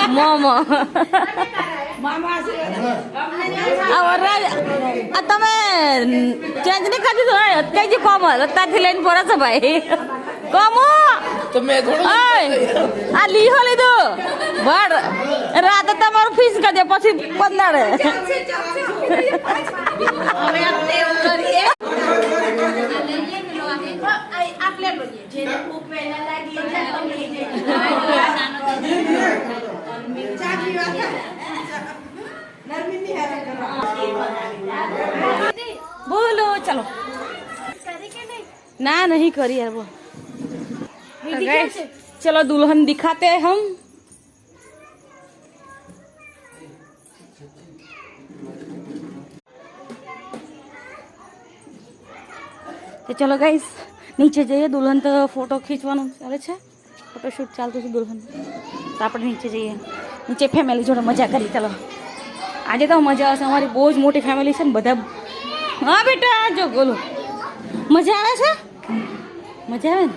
મોમો તમે ચેન્જ નહીં કરી દીધું અત્યારથી કોમલ અત્યારથી લઈને પડે છે ભાઈ કોમો આ લીહો લીધું ભર રાતે તમારું ફીસ કરી દે પછી પંદાડે बोलो चलो ना नहीं करी यार वो चलो दुल्हन दिखाते हैं हम तो चलो गाइस नीचे जाइए दुल्हन तो फोटो खींचવાનું ચાલે છે ફોટોશૂટ ચાલતું છે દુલ્હન તો આપણે નીચે જઈએ નીચે ફેમિલી જોડે મજા કરી ચાલો આજે તો મજા આવશે અમારી બહુ જ મોટી ફેમિલી છે ને બધા હા બેટા જો બોલો મજા આવે છે મજા આવે ને